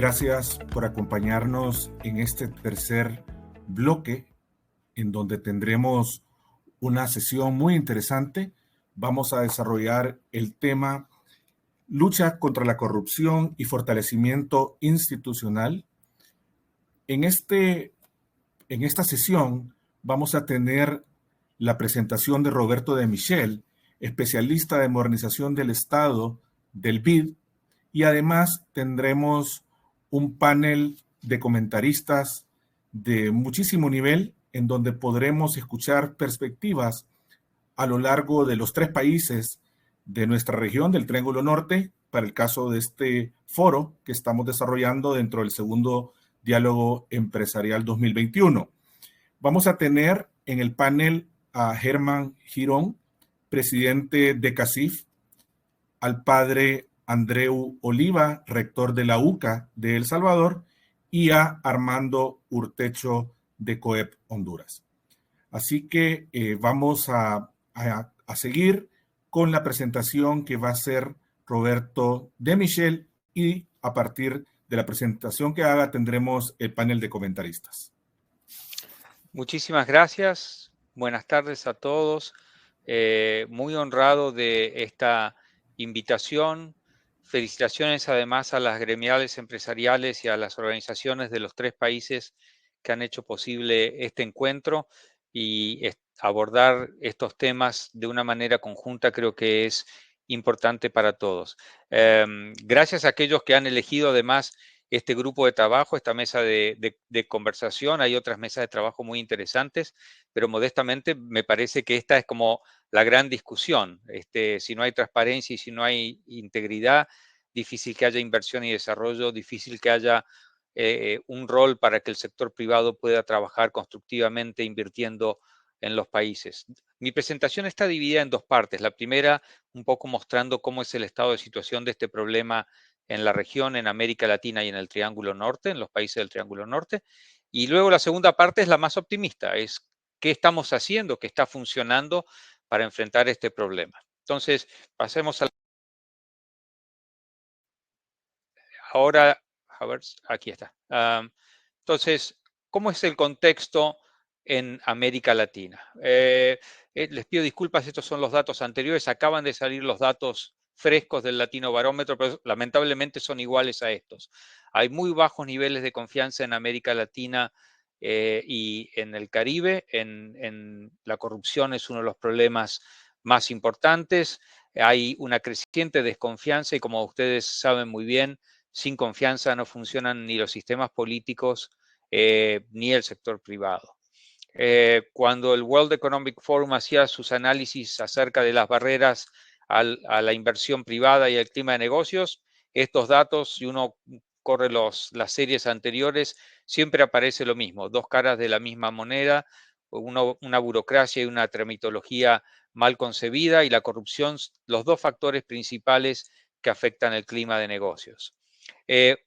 Gracias por acompañarnos en este tercer bloque, en donde tendremos una sesión muy interesante. Vamos a desarrollar el tema lucha contra la corrupción y fortalecimiento institucional. En esta sesión vamos a tener la presentación de Roberto de Michel, especialista de modernización del Estado del BID, y además tendremos un panel de comentaristas de muchísimo nivel en donde podremos escuchar perspectivas a lo largo de los 3 países de nuestra región del Triángulo Norte, para el caso de este foro que estamos desarrollando dentro del segundo Diálogo Empresarial 2021. Vamos a tener en el panel a Germán Girón, presidente de CACIF, al padre Andreu Oliva, rector de la UCA de El Salvador, y a Armando Urtecho de COEP Honduras. Así que vamos a seguir con la presentación que va a hacer Roberto de Michel, y a partir de la presentación que haga tendremos el panel de comentaristas. Muchísimas gracias. Buenas tardes a todos. Muy honrado de esta invitación. Felicitaciones además a las gremiales empresariales y a las organizaciones de los 3 países que han hecho posible este encuentro, y abordar estos temas de una manera conjunta creo que es importante para todos. Gracias a aquellos que han elegido además este grupo de trabajo, esta mesa de conversación. Hay otras mesas de trabajo muy interesantes, pero modestamente me parece que esta es como la gran discusión. Si no hay transparencia y si no hay integridad, difícil que haya inversión y desarrollo, difícil que haya un rol para que el sector privado pueda trabajar constructivamente invirtiendo en los países. Mi presentación está dividida en 2 partes. La primera, un poco mostrando cómo es el estado de situación de este problema en la región, en América Latina y en el Triángulo Norte, en los países del Triángulo Norte. Y luego la segunda parte es la más optimista, es qué estamos haciendo, qué está funcionando para enfrentar este problema. Entonces, pasemos a... Ahora, a ver, aquí está. Entonces, ¿cómo es el contexto en América Latina? Les pido disculpas, estos son los datos anteriores, acaban de salir los datos frescos del Latino Barómetro, pero lamentablemente son iguales a estos. Hay muy bajos niveles de confianza en América Latina y en el Caribe. En la corrupción es uno de los problemas más importantes. Hay una creciente desconfianza y, como ustedes saben muy bien, sin confianza no funcionan ni los sistemas políticos ni el sector privado. Cuando el World Economic Forum hacía sus análisis acerca de las barreras a la inversión privada y el clima de negocios, estos datos, si uno corre las series anteriores, siempre aparece lo mismo: 2 caras de la misma moneda, una burocracia y una tramitología mal concebida, y la corrupción, los 2 factores principales que afectan el clima de negocios.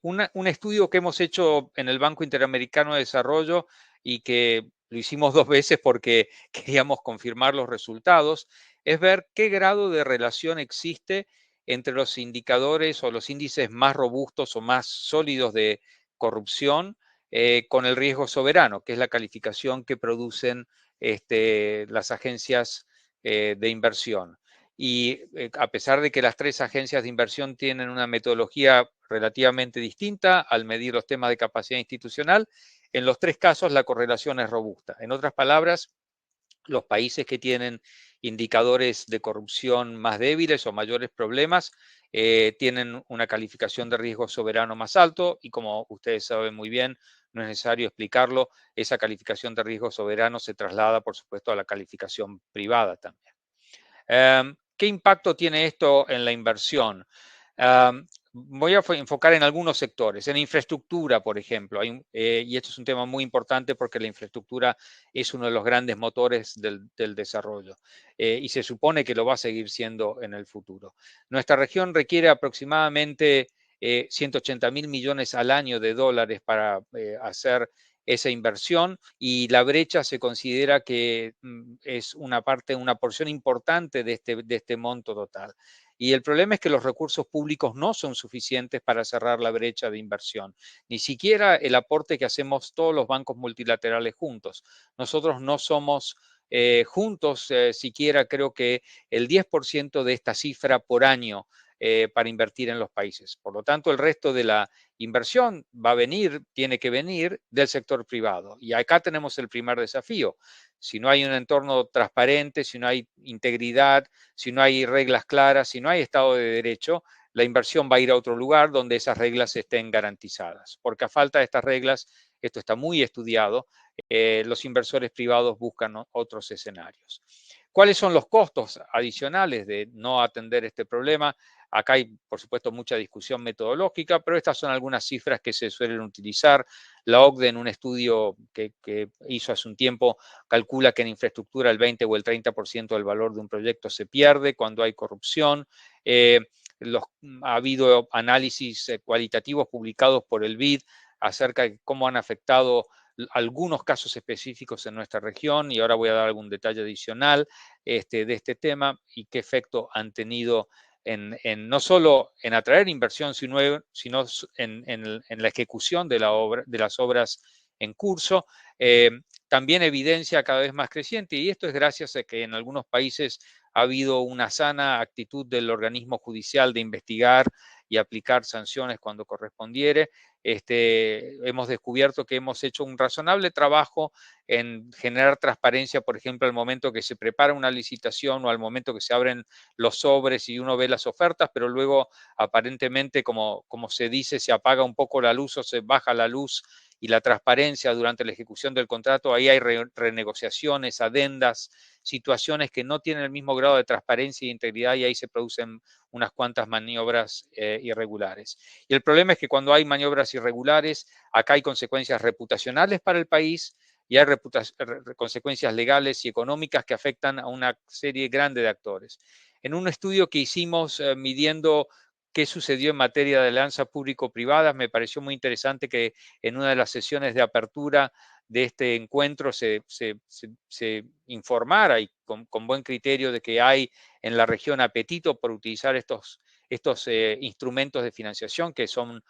Un estudio que hemos hecho en el Banco Interamericano de Desarrollo, y que lo hicimos 2 veces porque queríamos confirmar los resultados, es ver qué grado de relación existe entre los indicadores o los índices más robustos o más sólidos de corrupción con el riesgo soberano, que es la calificación que producen las agencias de inversión. Y a pesar de que las 3 agencias de inversión tienen una metodología relativamente distinta al medir los temas de capacidad institucional, en los 3 casos la correlación es robusta. En otras palabras, los países que tienen indicadores de corrupción más débiles o mayores problemas tienen una calificación de riesgo soberano más alto, y como ustedes saben muy bien, no es necesario explicarlo, esa calificación de riesgo soberano se traslada, por supuesto, a la calificación privada también. ¿Qué impacto tiene esto en la inversión? Voy a enfocar en algunos sectores. En infraestructura, por ejemplo, y esto es un tema muy importante porque la infraestructura es uno de los grandes motores del desarrollo y se supone que lo va a seguir siendo en el futuro. Nuestra región requiere aproximadamente 180.000 millones al año de dólares para hacer esa inversión, y la brecha se considera que es una porción importante de este monto total. Y el problema es que los recursos públicos no son suficientes para cerrar la brecha de inversión, ni siquiera el aporte que hacemos todos los bancos multilaterales juntos. Nosotros no somos juntos, siquiera creo que el 10% de esta cifra por año para invertir en los países. Por lo tanto, el resto de la inversión va a venir, tiene que venir del sector privado. Y acá tenemos el primer desafío. Si no hay un entorno transparente, si no hay integridad, si no hay reglas claras, si no hay Estado de Derecho, la inversión va a ir a otro lugar donde esas reglas estén garantizadas. Porque a falta de estas reglas, esto está muy estudiado, los inversores privados buscan otros escenarios. ¿Cuáles son los costos adicionales de no atender este problema? Acá hay, por supuesto, mucha discusión metodológica, pero estas son algunas cifras que se suelen utilizar. La OCDE, en un estudio que hizo hace un tiempo, calcula que en infraestructura el 20 o el 30% del valor de un proyecto se pierde cuando hay corrupción. Ha habido análisis cualitativos publicados por el BID acerca de cómo han afectado algunos casos específicos en nuestra región, y ahora voy a dar algún detalle adicional de este tema y qué efecto han tenido no solo en atraer inversión, sino en la ejecución de las obras en curso. También evidencia cada vez más creciente, y esto es gracias a que en algunos países ha habido una sana actitud del organismo judicial de investigar y aplicar sanciones cuando correspondiere. Hemos descubierto que hemos hecho un razonable trabajo en generar transparencia, por ejemplo, al momento que se prepara una licitación o al momento que se abren los sobres y uno ve las ofertas, pero luego aparentemente, como se dice, se apaga un poco la luz o se baja la luz y la transparencia durante la ejecución del contrato. Ahí hay renegociaciones, adendas, situaciones que no tienen el mismo grado de transparencia e integridad, y ahí se producen unas cuantas maniobras irregulares. Y el problema es que cuando hay maniobras irregulares, acá hay consecuencias reputacionales para el país y hay consecuencias legales y económicas que afectan a una serie grande de actores. En un estudio que hicimos midiendo qué sucedió en materia de alianzas público-privadas, me pareció muy interesante que en una de las sesiones de apertura de este encuentro se informara, y con buen criterio, de que hay en la región apetito por utilizar estos instrumentos de financiación que son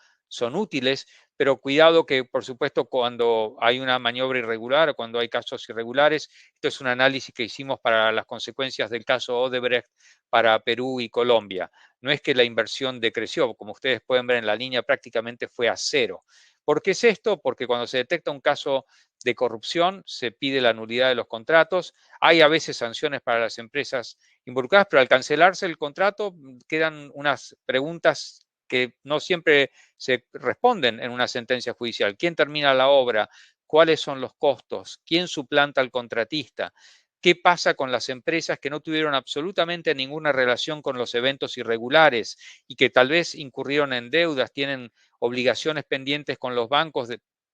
útiles, pero cuidado que, por supuesto, cuando hay una maniobra irregular o cuando hay casos irregulares, esto es un análisis que hicimos para las consecuencias del caso Odebrecht para Perú y Colombia. No es que la inversión decreció, como ustedes pueden ver en la línea, prácticamente fue a cero. ¿Por qué es esto? Porque cuando se detecta un caso de corrupción, se pide la nulidad de los contratos. Hay a veces sanciones para las empresas involucradas, pero al cancelarse el contrato quedan unas preguntas que no siempre se responden en una sentencia judicial. ¿Quién termina la obra? ¿Cuáles son los costos? ¿Quién suplanta al contratista? ¿Qué pasa con las empresas que no tuvieron absolutamente ninguna relación con los eventos irregulares y que tal vez incurrieron en deudas, tienen obligaciones pendientes con los bancos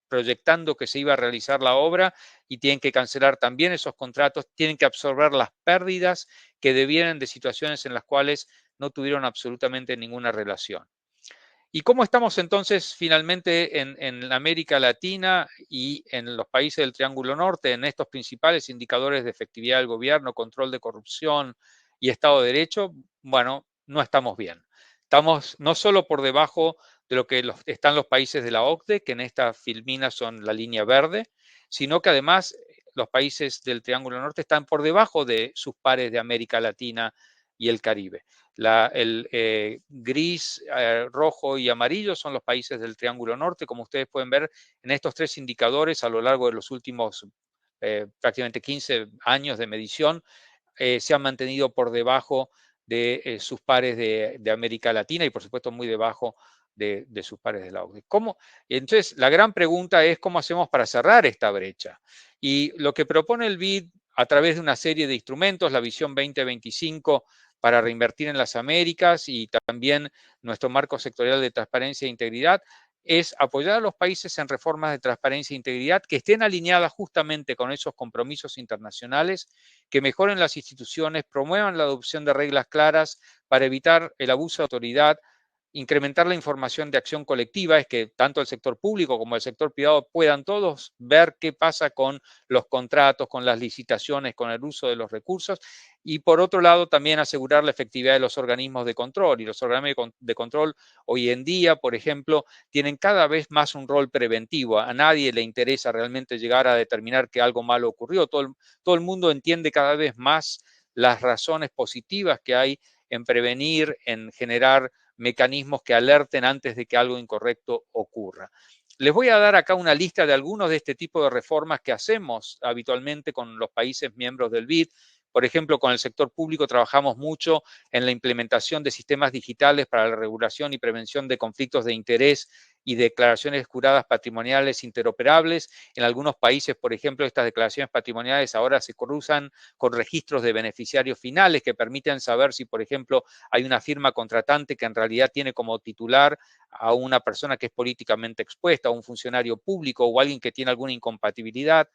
proyectando que se iba a realizar la obra y tienen que cancelar también esos contratos, tienen que absorber las pérdidas que devienen de situaciones en las cuales no tuvieron absolutamente ninguna relación? ¿Y cómo estamos entonces finalmente en América Latina y en los países del Triángulo Norte en estos principales indicadores de efectividad del gobierno, control de corrupción y Estado de Derecho? Bueno, no estamos bien. Estamos no solo por debajo de lo que están los países de la OCDE, que en esta filmina son la línea verde, sino que además los países del Triángulo Norte están por debajo de sus pares de América Latina y el Caribe. El gris, rojo y amarillo son los países del Triángulo Norte. Como ustedes pueden ver en estos tres indicadores a lo largo de los últimos prácticamente 15 años de medición, se han mantenido por debajo de sus pares de América Latina y, por supuesto, muy debajo de sus pares de la OCDE. Entonces, la gran pregunta es cómo hacemos para cerrar esta brecha. Y lo que propone el BID a través de una serie de instrumentos, la Visión 2025 para reinvertir en las Américas y también nuestro marco sectorial de transparencia e integridad, es apoyar a los países en reformas de transparencia e integridad que estén alineadas justamente con esos compromisos internacionales, que mejoren las instituciones, promuevan la adopción de reglas claras para evitar el abuso de autoridad, incrementar la información de acción colectiva, es que tanto el sector público como el sector privado puedan todos ver qué pasa con los contratos, con las licitaciones, con el uso de los recursos, y por otro lado también asegurar la efectividad de los organismos de control. Y los organismos de control hoy en día, por ejemplo, tienen cada vez más un rol preventivo. A nadie le interesa realmente llegar a determinar que algo malo ocurrió. Todo el mundo entiende cada vez más las razones positivas que hay en prevenir, en generar mecanismos que alerten antes de que algo incorrecto ocurra. Les voy a dar acá una lista de algunos de este tipo de reformas que hacemos habitualmente con los países miembros del BID. Por ejemplo, con el sector público trabajamos mucho en la implementación de sistemas digitales para la regulación y prevención de conflictos de interés y declaraciones juradas patrimoniales interoperables. En algunos países, por ejemplo, estas declaraciones patrimoniales ahora se cruzan con registros de beneficiarios finales que permiten saber si, por ejemplo, hay una firma contratante que en realidad tiene como titular a una persona que es políticamente expuesta, a un funcionario público o alguien que tiene alguna incompatibilidad.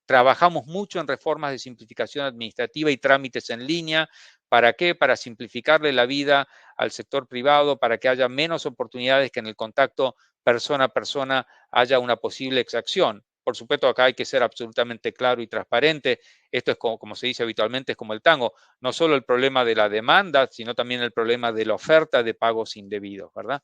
Trabajamos mucho en reformas de simplificación administrativa y trámites en línea. ¿Para qué? Para simplificarle la vida al sector privado, para que haya menos oportunidades que en el contacto persona a persona haya una posible exacción. Por supuesto, acá hay que ser absolutamente claro y transparente. Esto es como se dice habitualmente, es como el tango. No solo el problema de la demanda, sino también el problema de la oferta de pagos indebidos, ¿verdad?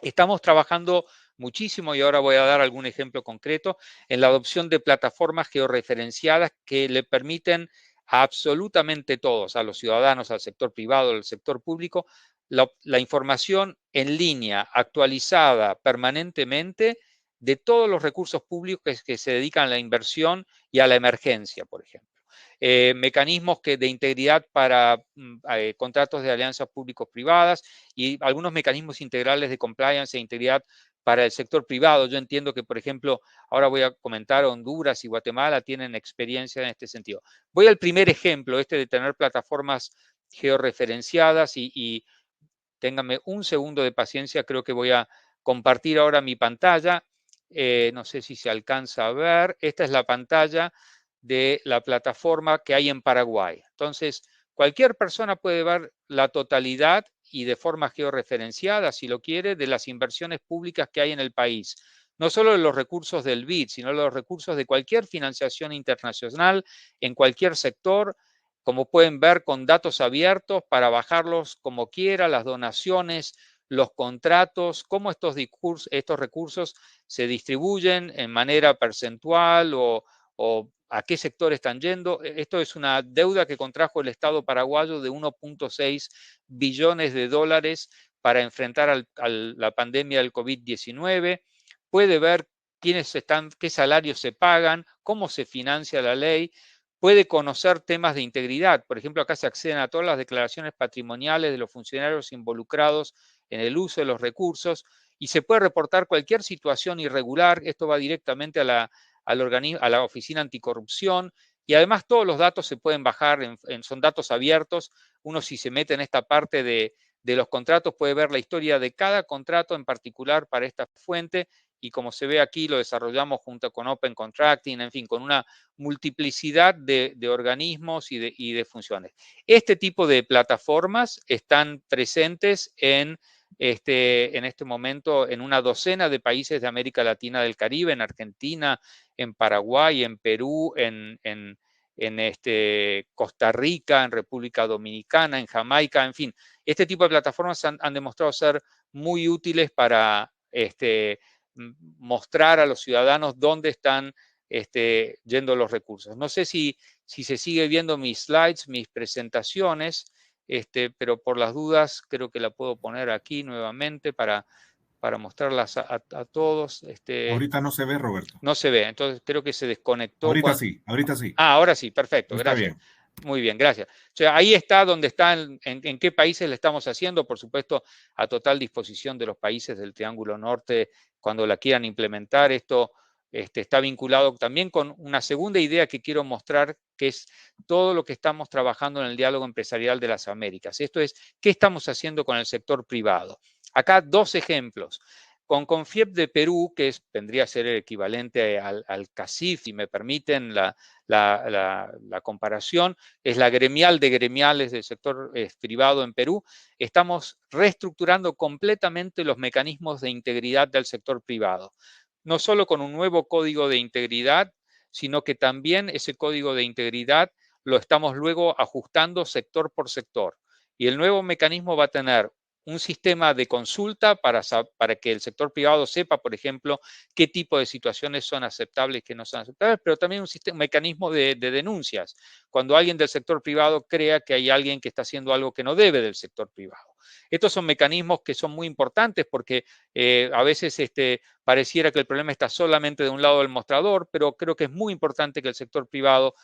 Estamos trabajando muchísimo, y ahora voy a dar algún ejemplo concreto, en la adopción de plataformas georreferenciadas que le permiten a absolutamente todos, a los ciudadanos, al sector privado, al sector público, la información en línea, actualizada permanentemente de todos los recursos públicos que se dedican a la inversión y a la emergencia, por ejemplo. Mecanismos de integridad para contratos de alianzas públicos-privadas y algunos mecanismos integrales de compliance e integridad para el sector privado. Yo entiendo que, por ejemplo, ahora voy a comentar, Honduras y Guatemala tienen experiencia en este sentido. Voy al primer ejemplo, de tener plataformas georreferenciadas y ténganme un segundo de paciencia, creo que voy a compartir ahora mi pantalla. No sé si se alcanza a ver. Esta es la pantalla de la plataforma que hay en Paraguay. Entonces, cualquier persona puede ver la totalidad y de forma georreferenciada, si lo quiere, de las inversiones públicas que hay en el país. No solo de los recursos del BID, sino de los recursos de cualquier financiación internacional en cualquier sector, como pueden ver, con datos abiertos para bajarlos como quiera, las donaciones, los contratos, cómo estos recursos se distribuyen en manera percentual o a qué sector están yendo. Esto es una deuda que contrajo el Estado paraguayo de 1.6 billones de dólares para enfrentar la pandemia del COVID-19. Puede ver quiénes están, qué salarios se pagan, cómo se financia la ley. Puede conocer temas de integridad. Por ejemplo, acá se acceden a todas las declaraciones patrimoniales de los funcionarios involucrados en el uso de los recursos y se puede reportar cualquier situación irregular. Esto va directamente a la Oficina Anticorrupción y además todos los datos se pueden bajar, son datos abiertos. Uno, si se mete en esta parte de los contratos, puede ver la historia de cada contrato en particular para esta fuente y como se ve aquí lo desarrollamos junto con Open Contracting, en fin, con una multiplicidad de organismos y de funciones. Este tipo de plataformas están presentes en este momento en una docena de países de América Latina del Caribe, en Argentina, en Paraguay, en Perú, en Costa Rica, en República Dominicana, en Jamaica, en fin. Este tipo de plataformas han demostrado ser muy útiles para mostrar a los ciudadanos dónde están yendo los recursos. No sé si se sigue viendo mis slides, mis presentaciones, pero por las dudas creo que la puedo poner aquí nuevamente para mostrarlas a todos. Ahorita no se ve, Roberto. No se ve, entonces creo que se desconectó. Ahorita sí, ahorita sí. Ah, ahora sí, perfecto, Está gracias. bien. Muy bien, gracias. O sea, ahí está donde están, en qué países le estamos haciendo, por supuesto, a total disposición de los países del Triángulo Norte cuando la quieran implementar. Esto está vinculado también con una segunda idea que quiero mostrar, que es todo lo que estamos trabajando en el diálogo empresarial de las Américas. Esto es, ¿qué estamos haciendo con el sector privado? Acá dos ejemplos. Con CONFIEP de Perú, que vendría a ser el equivalente al CACIF, si me permiten la comparación, es la gremial de gremiales del sector privado en Perú. Estamos reestructurando completamente los mecanismos de integridad del sector privado, no solo con un nuevo código de integridad, sino que también ese código de integridad lo estamos luego ajustando sector por sector. Y el nuevo mecanismo va a tener un sistema de consulta para que el sector privado sepa, por ejemplo, qué tipo de situaciones son aceptables y qué no son aceptables, pero también un mecanismo de denuncias. Cuando alguien del sector privado crea que hay alguien que está haciendo algo que no debe del sector privado. Estos son mecanismos que son muy importantes porque a veces pareciera que el problema está solamente de un lado del mostrador, pero creo que es muy importante que el sector privado,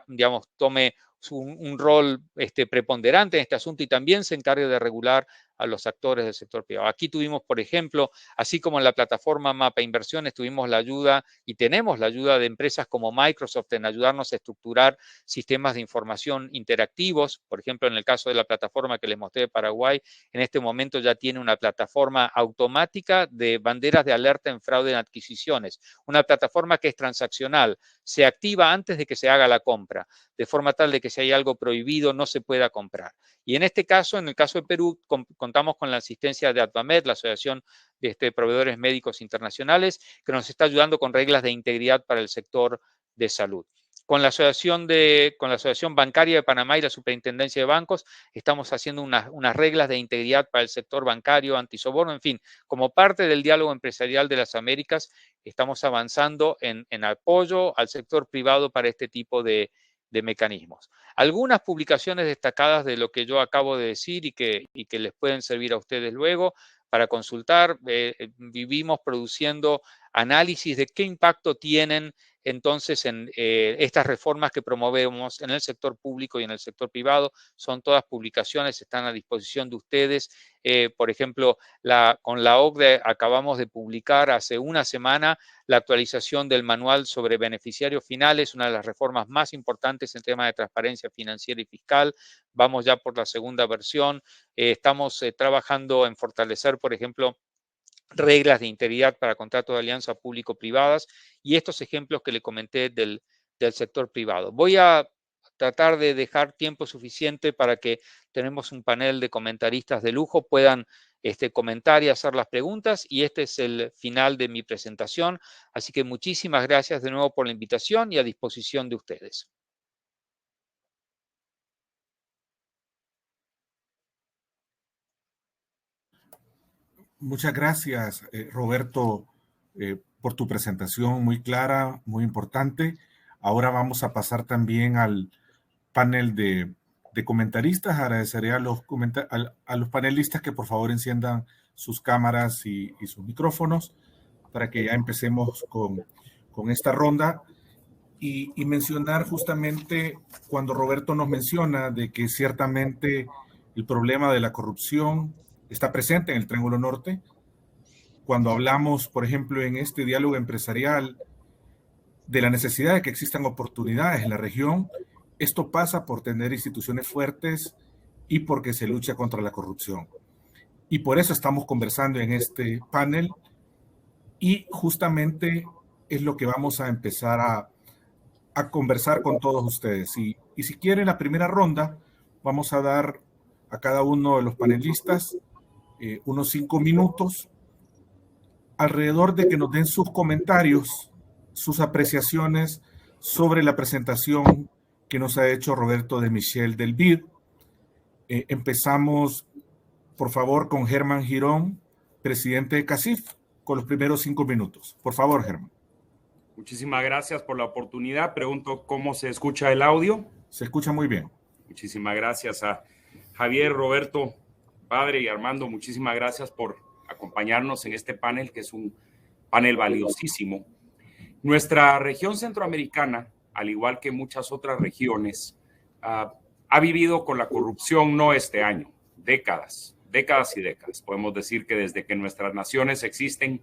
digamos, tome un rol preponderante en este asunto y también se encargue de regular a los actores del sector privado. Aquí tuvimos, por ejemplo, así como en la plataforma Mapa Inversiones, tuvimos la ayuda y tenemos la ayuda de empresas como Microsoft en ayudarnos a estructurar sistemas de información interactivos. Por ejemplo, en el caso de la plataforma que les mostré de Paraguay, en este momento ya tiene una plataforma automática de banderas de alerta en fraude en adquisiciones, una plataforma que es transaccional, se activa antes de que se haga la compra, de forma tal de que si hay algo prohibido no se pueda comprar. Y en este caso, en el caso de Perú, contamos con la asistencia de ADVAMED, la Asociación de Proveedores Médicos Internacionales, que nos está ayudando con reglas de integridad para el sector de salud. Con la Asociación Bancaria de Panamá y la Superintendencia de Bancos estamos haciendo unas reglas de integridad para el sector bancario, antisoborno, en fin, como parte del diálogo empresarial de las Américas, estamos avanzando en apoyo al sector privado para este tipo de mecanismos. Algunas publicaciones destacadas de lo que yo acabo de decir y que les pueden servir a ustedes luego para consultar. Vivimos produciendo análisis de qué impacto tienen entonces en estas reformas que promovemos en el sector público y en el sector privado. Son todas publicaciones, están a disposición de ustedes. Por ejemplo, con la OCDE acabamos de publicar hace una semana la actualización del manual sobre beneficiarios finales, una de las reformas más importantes en temas de transparencia financiera y fiscal. Vamos ya por la segunda versión. Estamos trabajando en fortalecer, por ejemplo, reglas de integridad para contratos de alianza público-privadas y estos ejemplos que le comenté del sector privado. Voy a tratar de dejar tiempo suficiente para que tenemos un panel de comentaristas de lujo, puedan comentar y hacer las preguntas, y este es el final de mi presentación. Así que muchísimas gracias de nuevo por la invitación y a disposición de ustedes. Muchas gracias, Roberto, por tu presentación muy clara, muy importante. Ahora vamos a pasar también al panel de comentaristas. Agradeceré a los panelistas que por favor enciendan sus cámaras y sus micrófonos para que ya empecemos con esta ronda. Y mencionar justamente cuando Roberto nos menciona de que ciertamente el problema de la corrupción está presente en el Triángulo Norte. Cuando hablamos, por ejemplo, en este diálogo empresarial de la necesidad de que existan oportunidades en la región, esto pasa por tener instituciones fuertes y porque se lucha contra la corrupción. Y por eso estamos conversando en este panel y justamente es lo que vamos a empezar a conversar con todos ustedes. Y si quieren la primera ronda, vamos a dar a cada uno de los panelistas unos 5 minutos alrededor de que nos den sus comentarios, sus apreciaciones sobre la presentación que nos ha hecho Roberto de Michel del BID. Empezamos, por favor, con Germán Girón, presidente de CACIF, con los primeros 5 minutos. Por favor, Germán. Muchísimas gracias por la oportunidad. Pregunto cómo se escucha el audio. Se escucha muy bien. Muchísimas gracias a Javier, Roberto, padre y Armando. Muchísimas gracias por acompañarnos en este panel, que es un panel valiosísimo. Nuestra región centroamericana, al igual que muchas otras regiones, ha vivido con la corrupción no este año, décadas y décadas. Podemos decir que desde que nuestras naciones existen,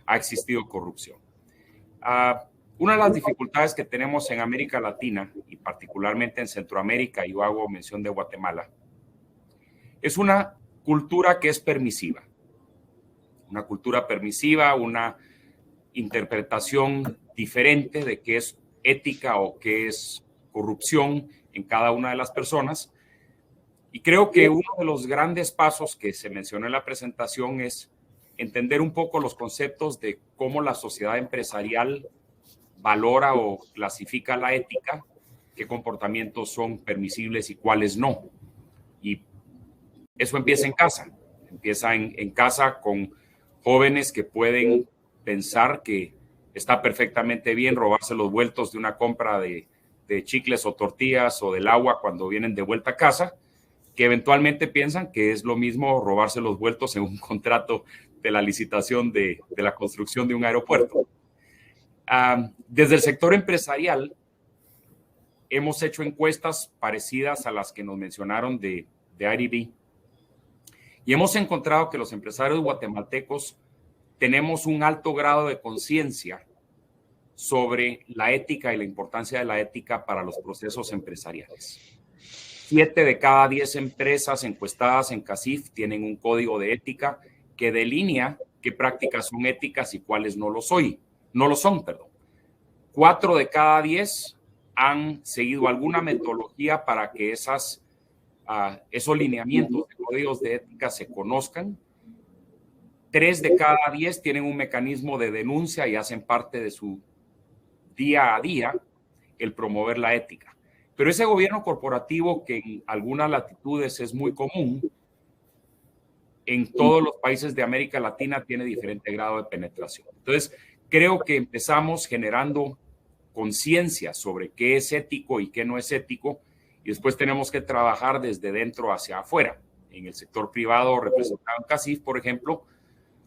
ha existido corrupción. Una de las dificultades que tenemos en América Latina y particularmente en Centroamérica, y yo hago mención de Guatemala, es una cultura que es permisiva. Una cultura permisiva, una interpretación diferente de qué es ética o qué es corrupción en cada una de las personas. Y creo que uno de los grandes pasos que se mencionó en la presentación es entender un poco los conceptos de cómo la sociedad empresarial valora o clasifica la ética qué comportamientos son permisibles y cuáles no. Y eso empieza en casa. Empieza en casa con jóvenes que pueden pensar que está perfectamente bien robarse los vueltos de una compra de chicles o tortillas o del agua cuando vienen de vuelta a casa, que eventualmente piensan que es lo mismo robarse los vueltos en un contrato de la licitación de la construcción de un aeropuerto. Desde el sector empresarial hemos hecho encuestas parecidas a las que nos mencionaron de IDB y hemos encontrado que los empresarios guatemaltecos tenemos un alto grado de conciencia sobre la ética y la importancia de la ética para los procesos empresariales. 7 de cada 10 empresas encuestadas en CACIF tienen un código de ética que delinea qué prácticas son éticas y cuáles no lo son. 4 de cada 10 han seguido alguna metodología para que esos lineamientos de códigos de ética se conozcan. 3 de cada 10 tienen un mecanismo de denuncia y hacen parte de su día a día el promover la ética. Pero ese gobierno corporativo que en algunas latitudes es muy común, en todos los países de América Latina tiene diferente grado de penetración. Entonces, creo que empezamos generando conciencia sobre qué es ético y qué no es ético, y después tenemos que trabajar desde dentro hacia afuera. En el sector privado, representado en CACIF, por ejemplo,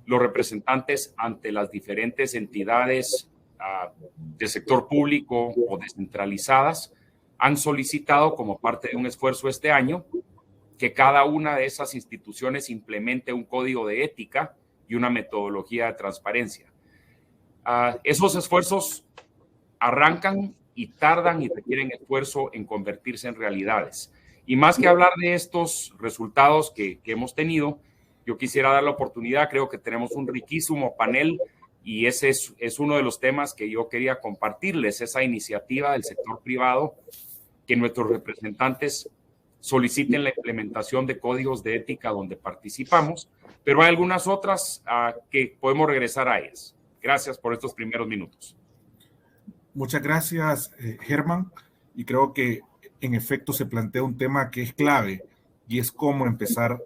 los representantes ante las diferentes entidades del sector público o descentralizadas han solicitado como parte de un esfuerzo este año que cada una de esas instituciones implemente un código de ética y una metodología de transparencia. Esos esfuerzos arrancan y tardan y requieren esfuerzo en convertirse en realidades. Y más que hablar de estos resultados que hemos tenido, yo quisiera dar la oportunidad, creo que tenemos un riquísimo panel y ese es uno de los temas que yo quería compartirles, esa iniciativa del sector privado, que nuestros representantes soliciten la implementación de códigos de ética donde participamos, pero hay algunas otras que podemos regresar a ellas. Gracias por estos primeros minutos. Muchas gracias, Germán, y creo que en efecto se plantea un tema que es clave y es cómo empezar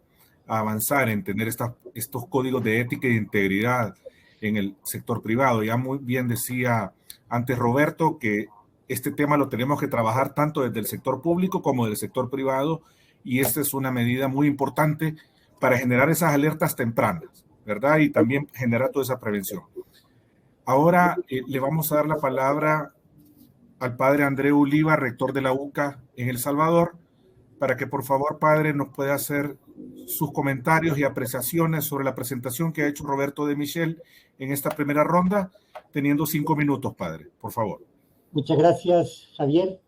a avanzar en tener estos códigos de ética y de integridad en el sector privado. Ya muy bien decía antes Roberto que este tema lo tenemos que trabajar tanto desde el sector público como del sector privado, y esta es una medida muy importante para generar esas alertas tempranas, ¿verdad? Y también generar toda esa prevención. Ahora le vamos a dar la palabra al padre André Uliva, rector de la UCA en El Salvador, para que por favor, padre, nos pueda hacer sus comentarios y apreciaciones sobre la presentación que ha hecho Roberto de Michel en esta primera ronda, teniendo 5 minutos, padre, por favor. Muchas gracias, Javier.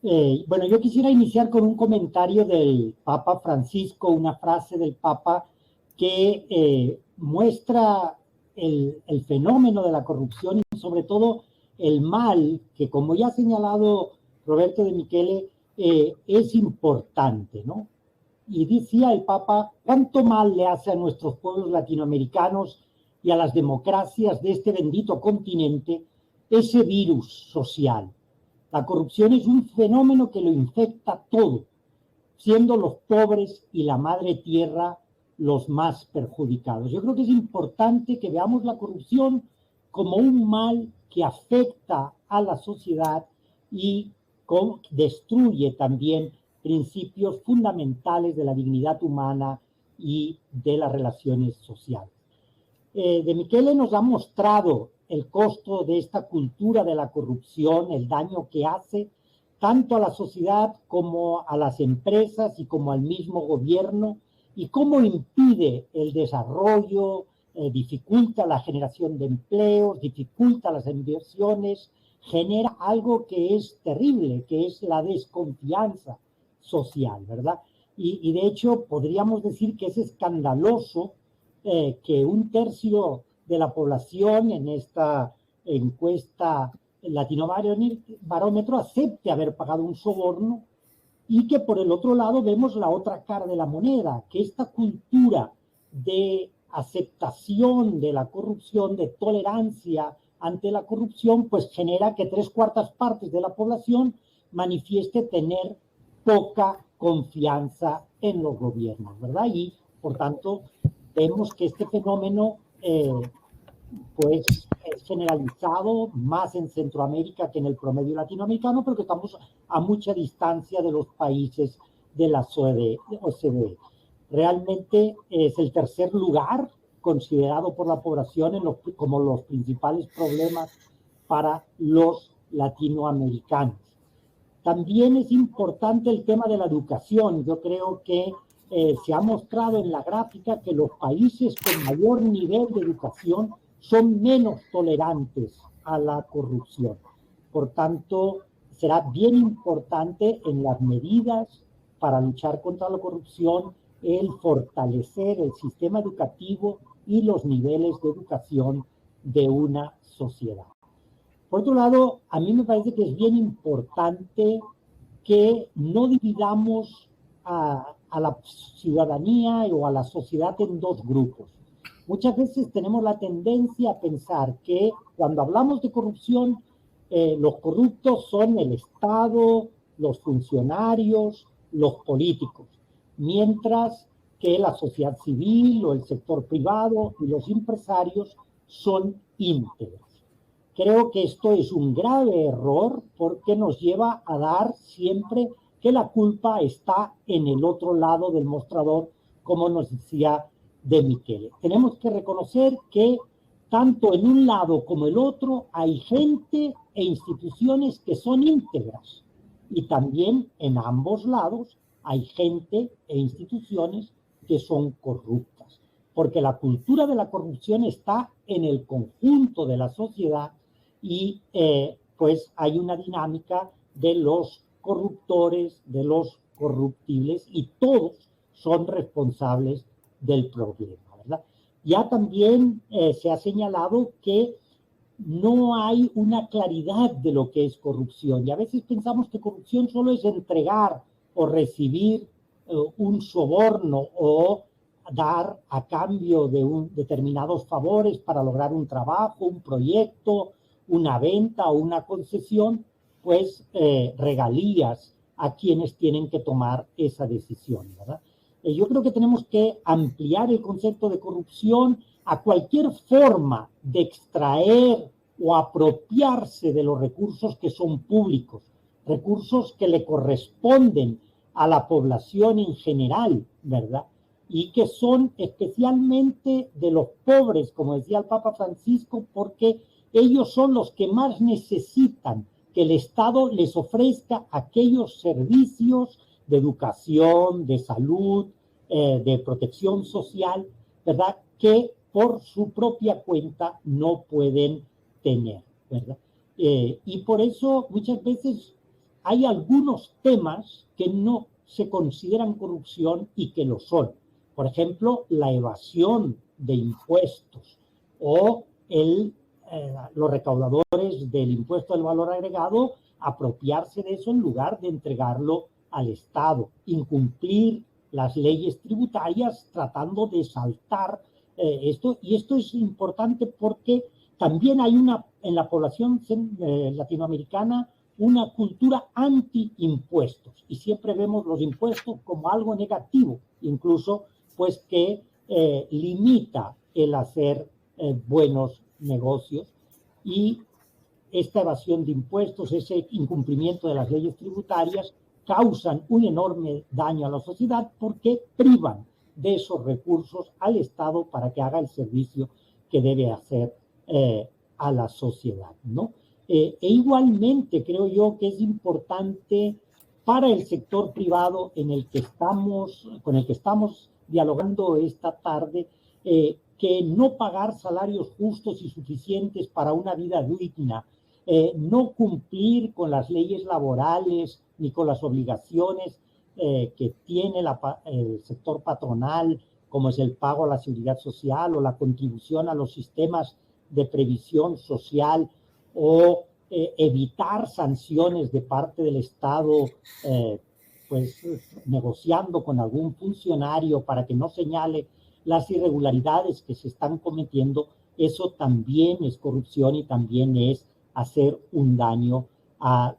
Bueno, yo quisiera iniciar con un comentario del Papa Francisco, una frase del Papa que muestra el fenómeno de la corrupción y sobre todo el mal que, como ya ha señalado Roberto de Michele, es importante, ¿no? Y decía el Papa, ¿cuánto mal le hace a nuestros pueblos latinoamericanos y a las democracias de este bendito continente ese virus social? La corrupción es un fenómeno que lo infecta todo, siendo los pobres y la madre tierra los más perjudicados. Yo creo que es importante que veamos la corrupción como un mal que afecta a la sociedad y destruye también principios fundamentales de la dignidad humana y de las relaciones sociales. De Michele nos ha mostrado el costo de esta cultura de la corrupción, el daño que hace tanto a la sociedad como a las empresas y como al mismo gobierno, y cómo impide el desarrollo, dificulta la generación de empleos, dificulta las inversiones, genera algo que es terrible, que es la desconfianza social, ¿verdad? Y de hecho podríamos decir que es escandaloso que 1/3 de la población en esta encuesta Latinobarómetro acepte haber pagado un soborno, y que por el otro lado vemos la otra cara de la moneda, que esta cultura de aceptación de la corrupción, de tolerancia ante la corrupción, pues genera que 3/4 partes de la población manifieste tener poca confianza en los gobiernos, ¿verdad? Y, por tanto, vemos que este fenómeno pues es generalizado más en Centroamérica que en el promedio latinoamericano, pero que estamos a mucha distancia de los países de la OCDE. Realmente es el tercer lugar considerado por la población como los principales problemas para los latinoamericanos. También es importante el tema de la educación. Yo creo que se ha mostrado en la gráfica que los países con mayor nivel de educación son menos tolerantes a la corrupción. Por tanto, será bien importante en las medidas para luchar contra la corrupción el fortalecer el sistema educativo y los niveles de educación de una sociedad. Por otro lado, a mí me parece que es bien importante que no dividamos a la ciudadanía o a la sociedad en dos grupos. Muchas veces tenemos la tendencia a pensar que cuando hablamos de corrupción, los corruptos son el Estado, los funcionarios, los políticos, mientras que la sociedad civil o el sector privado y los empresarios son íntegros. Creo que esto es un grave error porque nos lleva a dar siempre que la culpa está en el otro lado del mostrador, como nos decía De Michele. Tenemos que reconocer que tanto en un lado como el otro hay gente e instituciones que son íntegras, y también en ambos lados hay gente e instituciones que son corruptas, porque la cultura de la corrupción está en el conjunto de la sociedad y pues hay una dinámica de los corruptores, de los corruptibles, y todos son responsables del problema, ¿verdad? Ya también se ha señalado que no hay una claridad de lo que es corrupción, y a veces pensamos que corrupción solo es entregar o recibir un soborno o dar a cambio de determinados favores para lograr un trabajo, un proyecto, una venta o una concesión, pues regalías a quienes tienen que tomar esa decisión, ¿verdad? Yo creo que tenemos que ampliar el concepto de corrupción a cualquier forma de extraer o apropiarse de los recursos que son públicos, recursos que le corresponden a la población en general, ¿verdad? Y que son especialmente de los pobres, como decía el Papa Francisco, porque ellos son los que más necesitan que el Estado les ofrezca aquellos servicios de educación, de salud, de protección social, ¿verdad?, que por su propia cuenta no pueden tener, ¿verdad? Y por eso muchas veces hay algunos temas que no se consideran corrupción y que lo son. Por ejemplo, la evasión de impuestos o los recaudadores del impuesto del valor agregado apropiarse de eso en lugar de entregarlo al Estado, incumplir las leyes tributarias tratando de saltar esto. Y esto es importante porque también hay en la población latinoamericana una cultura anti-impuestos, y siempre vemos los impuestos como algo negativo, incluso pues que limita el hacer buenos negocios, y esta evasión de impuestos, ese incumplimiento de las leyes tributarias causan un enorme daño a la sociedad porque privan de esos recursos al Estado para que haga el servicio que debe hacer a la sociedad, ¿no? E igualmente creo yo que es importante para el sector privado con el que estamos dialogando esta tarde, que no pagar salarios justos y suficientes para una vida digna, no cumplir con las leyes laborales ni con las obligaciones que tiene el sector patronal, como es el pago a la seguridad social o la contribución a los sistemas de previsión social, o evitar sanciones de parte del Estado, pues negociando con algún funcionario para que no señale las irregularidades que se están cometiendo. Eso también es corrupción y también es hacer un daño a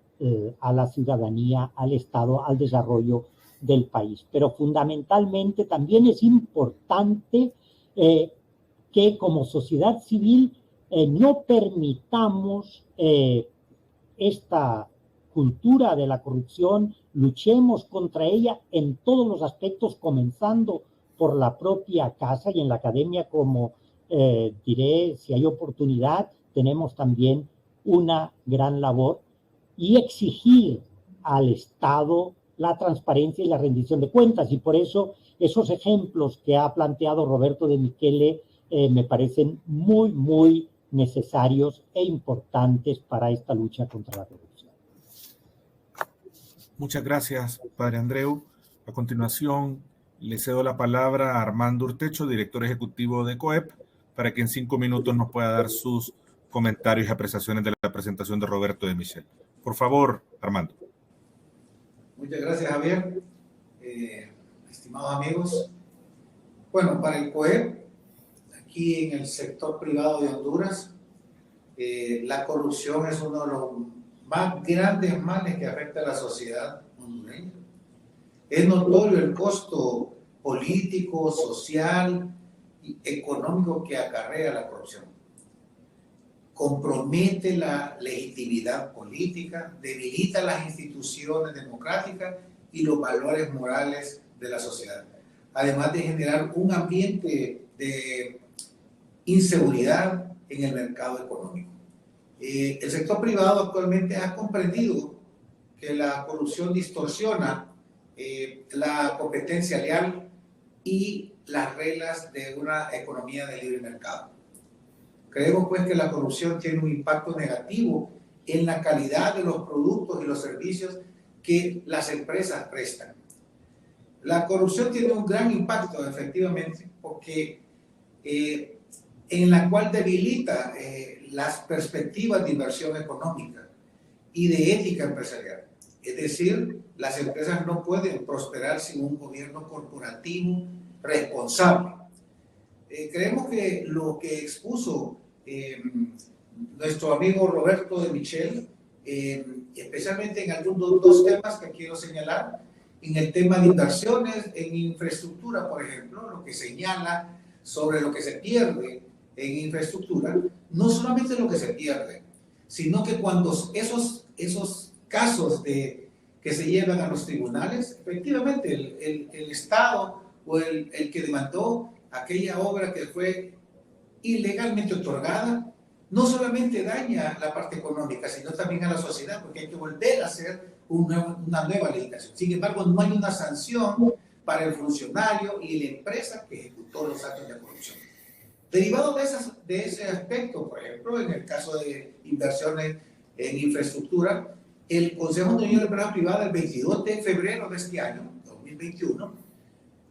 a la ciudadanía, al Estado, al desarrollo del país. Pero fundamentalmente también es importante que como sociedad civil no permitamos esta cultura de la corrupción, luchemos contra ella en todos los aspectos, comenzando por la propia casa, y en la academia, como diré, si hay oportunidad, tenemos también una gran labor, y exigir al Estado la transparencia y la rendición de cuentas. Y por eso esos ejemplos que ha planteado Roberto de Michele me parecen muy, muy necesarios e importantes para esta lucha contra la corrupción. Muchas gracias, Padre Andreu. A continuación, le cedo la palabra a Armando Urtecho, director ejecutivo de COEP, para que en 5 minutos nos pueda dar sus comentarios y apreciaciones de la presentación de Roberto de Michele. Por favor, Armando. Muchas gracias, Javier. Estimados amigos, bueno, para el COEP, aquí en el sector privado de Honduras, la corrupción es uno de los más grandes males que afecta a la sociedad hondureña. Es notorio el costo político, social y económico que acarrea la corrupción. Compromete la legitimidad política, debilita las instituciones democráticas y los valores morales de la sociedad, además de generar un ambiente de inseguridad en el mercado económico. El sector privado actualmente ha comprendido que la corrupción distorsiona la competencia leal y las reglas de una economía de libre mercado. Creemos pues que la corrupción tiene un impacto negativo en la calidad de los productos y los servicios que las empresas prestan. La corrupción tiene un gran impacto, efectivamente, porque en la cual debilita las perspectivas de inversión económica y de ética empresarial. Es decir, las empresas no pueden prosperar sin un gobierno corporativo responsable. Creemos que lo que expuso nuestro amigo Roberto de Michele, especialmente en algunos dos temas que quiero señalar, en el tema de inversiones en infraestructura, por ejemplo, lo que señala sobre lo que se pierde en infraestructura, no solamente lo que se pierde, sino que cuando esos casos que se llevan a los tribunales, efectivamente el Estado o el que demandó aquella obra que fue ilegalmente otorgada, no solamente daña la parte económica, sino también a la sociedad, porque hay que volver a hacer una nueva legislación. Sin embargo, no hay una sanción para el funcionario y la empresa que ejecutó los actos de corrupción. Derivado de ese aspecto, por ejemplo, en el caso de inversiones en infraestructura, el Consejo Hondureño de Empresa Privada, el 22 de febrero de este año, 2021,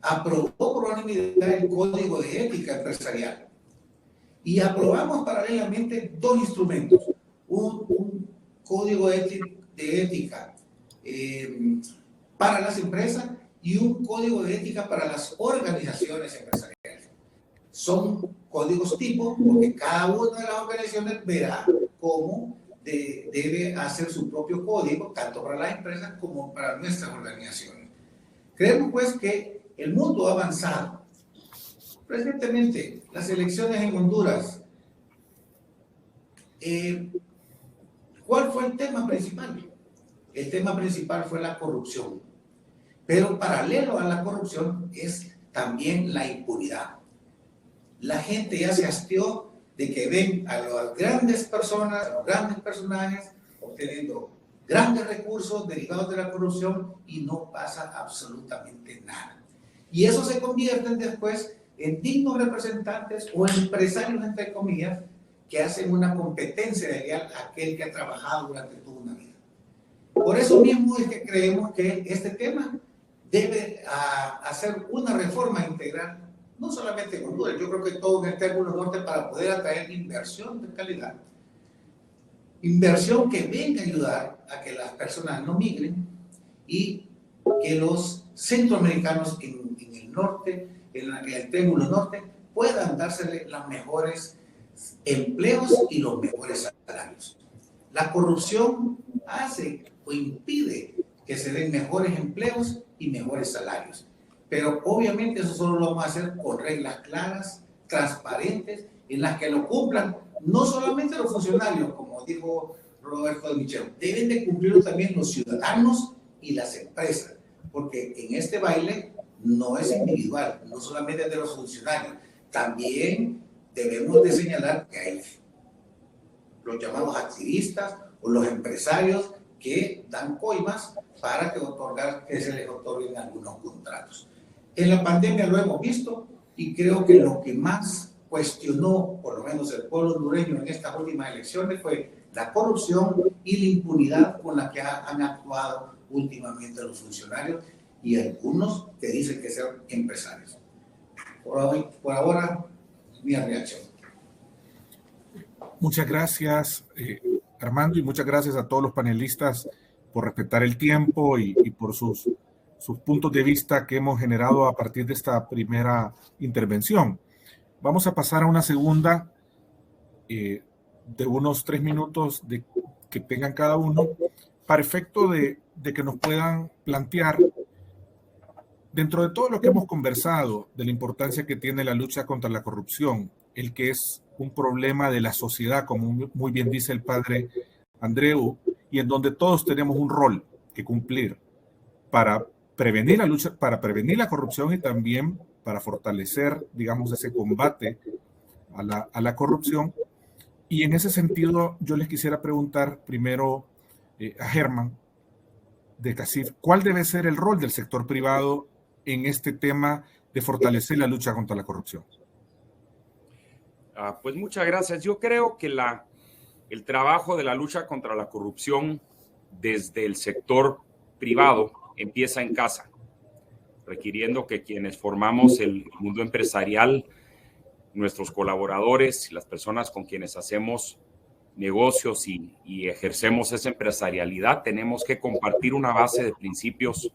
aprobó por unanimidad el Código de Ética Empresarial. Y aprobamos paralelamente dos instrumentos, un Código de Ética para las empresas y un Código de Ética para las organizaciones empresariales. Son códigos tipo, porque cada una de las organizaciones verá cómo debe hacer su propio código, tanto para las empresas como para nuestras organizaciones. Creemos pues que el mundo ha avanzado. Recientemente, las elecciones en Honduras, ¿cuál fue el tema principal? El tema principal fue la corrupción. Pero paralelo a la corrupción es también la impunidad. La gente ya se hastió de que ven a las grandes personas, a los grandes personajes, obteniendo grandes recursos derivados de la corrupción y no pasa absolutamente nada. Y eso se convierte después en dignos representantes o empresarios, entre comillas, que hacen una competencia leal a aquel que ha trabajado durante toda una vida. Por eso mismo es que creemos que este tema debe hacer una reforma integral, no solamente en Honduras, yo creo que todo en el Triángulo Norte, para poder atraer inversión de calidad, inversión que venga a ayudar a que las personas no migren y que los centroamericanos en el norte, en el Triángulo Norte, puedan dársele los mejores empleos y los mejores salarios. La corrupción hace o impide que se den mejores empleos y mejores salarios. Pero obviamente eso solo lo vamos a hacer con reglas claras, transparentes, en las que lo cumplan no solamente los funcionarios, como dijo Roberto de Michel, deben de cumplirlo también los ciudadanos y las empresas, porque en este baile no es individual, no solamente de los funcionarios, también debemos de señalar que hay los llamados activistas o los empresarios que dan coimas para que se les otorguen algunos contratos. En la pandemia lo hemos visto y creo que lo que más cuestionó, por lo menos el pueblo hondureño en estas últimas elecciones, fue la corrupción y la impunidad con la que han actuado últimamente los funcionarios y algunos que dicen que ser empresarios. Por ahora, mi reacción. Muchas gracias, Armando, y muchas gracias a todos los panelistas por respetar el tiempo y por sus puntos de vista que hemos generado a partir de esta primera intervención. Vamos a pasar a una segunda de unos 3 minutos que tengan cada uno para efecto de que nos puedan plantear, dentro de todo lo que hemos conversado, de la importancia que tiene la lucha contra la corrupción, el que es un problema de la sociedad, como muy bien dice el padre Andreu, y en donde todos tenemos un rol que cumplir para prevenir la corrupción y también para fortalecer, digamos, ese combate a la corrupción. Y en ese sentido, yo les quisiera preguntar primero a Germán de CACIF, ¿cuál debe ser el rol del sector privado en este tema de fortalecer la lucha contra la corrupción? Pues muchas gracias. Yo creo que el trabajo de la lucha contra la corrupción desde el sector privado empieza en casa, requiriendo que quienes formamos el mundo empresarial, nuestros colaboradores y las personas con quienes hacemos negocios y ejercemos esa empresarialidad, tenemos que compartir una base de principios